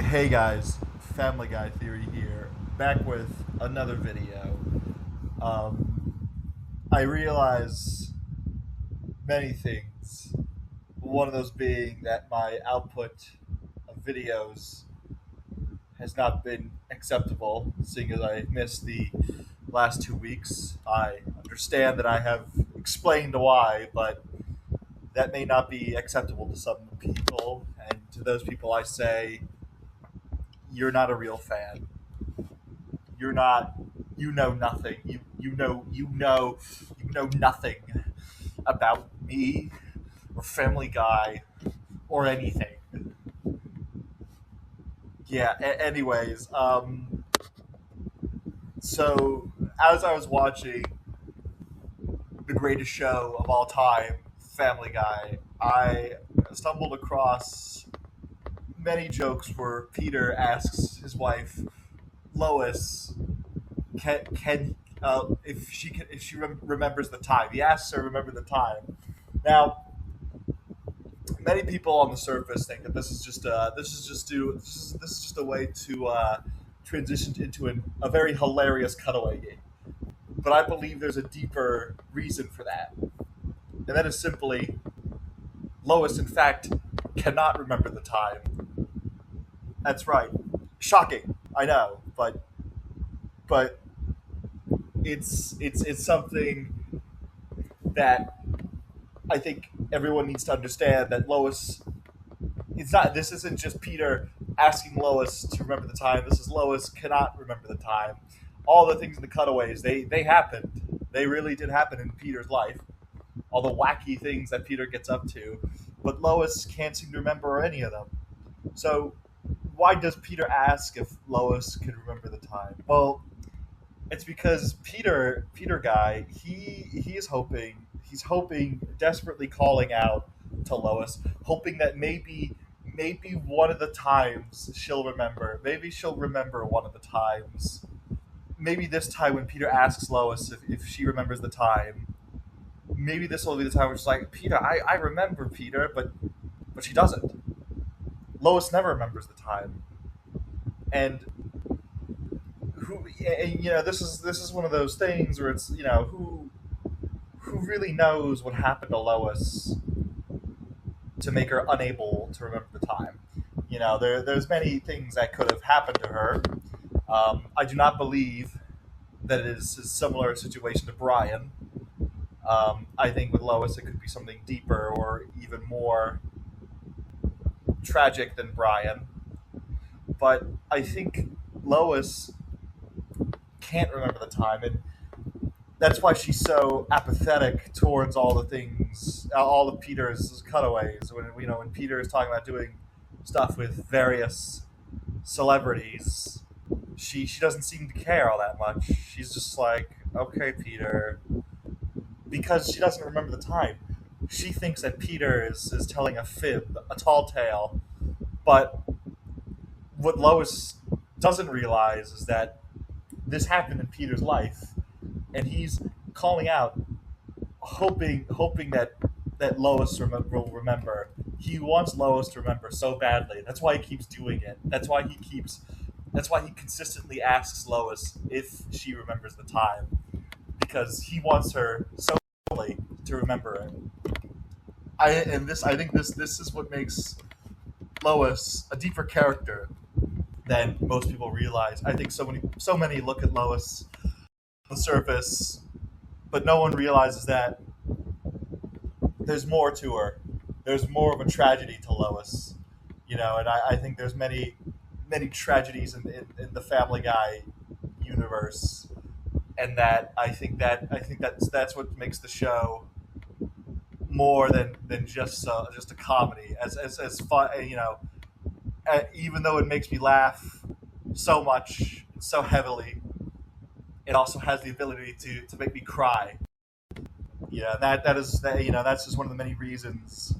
Hey guys, Family Guy Theory here, back with another video. Um, I realize many things. One of those being that my output of videos has not been acceptable, seeing as I missed the last 2 weeks. I understand that I have explained why, but that may not be acceptable to some people, and to those people I say, you're not a real fan. You're not. You know nothing. You know nothing about me or Family Guy or anything. Yeah. Anyways, so as I was watching the greatest show of all time, Family Guy, I stumbled across many jokes where Peter asks his wife Lois, can if she remembers the time. He asks her to remember the time. Now, many people on the surface think that this is just a way to transition into a very hilarious cutaway game. But I believe there's a deeper reason for that, and that is simply Lois, in fact, cannot remember the time. That's right. Shocking, I know, but it's something that I think everyone needs to understand that Lois. It's not. This isn't just Peter asking Lois to remember the time. This is Lois cannot remember the time. All the things in the cutaways, they happened. They really did happen in Peter's life. All the wacky things that Peter gets up to, but Lois can't seem to remember any of them. So why does Peter ask if Lois can remember the time? Well, it's because Peter guy, he is hoping, he's hoping, desperately calling out to Lois, hoping that maybe one of the times she'll remember. Maybe she'll remember one of the times. Maybe this time when Peter asks Lois if she remembers the time, maybe this will be the time where she's like, Peter, I remember Peter, but she doesn't. Lois never remembers the time. And this is one of those things where it's who really knows what happened to Lois to make her unable to remember the time. There's many things that could have happened to her. I do not believe that it is a similar situation to Brian. I think with Lois it could be something deeper or even more tragic than Brian. But I think Lois can't remember the time, and that's why she's so apathetic towards all the things, all of Peter's cutaways. When Peter is talking about doing stuff with various celebrities, she doesn't seem to care all that much. She's just like, okay, Peter, because she doesn't remember the time. She thinks that Peter is telling a fib, a tall tale, but what Lois doesn't realize is that this happened in Peter's life, and he's calling out, hoping that Lois will remember. He wants Lois to remember so badly. That's why he keeps doing it. That's why he consistently asks Lois if she remembers the time, because he wants her so badly to remember it. I think this is what makes Lois a deeper character than most people realize. I think so many look at Lois on the surface, but no one realizes that there's more to her. There's more of a tragedy to Lois, and I think there's many tragedies in the Family Guy universe, and that that's what makes the show more than just a comedy. As fun, even though it makes me laugh so much, so heavily, it also has the ability to make me cry. That's just one of the many reasons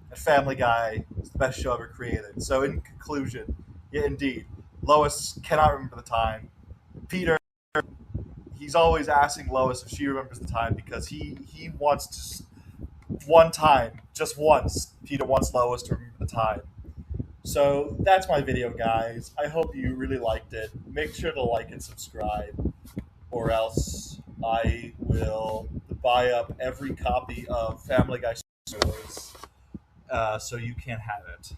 that Family Guy is the best show ever created. So in conclusion, yeah, indeed, Lois cannot remember the time. Peter, he's always asking Lois if she remembers the time because he wants to one time, just once, Peter wants Lois to remember the time. So that's my video, guys. I hope you really liked it. Make sure to like and subscribe, or else I will buy up every copy of Family Guy Stories so you can't have it.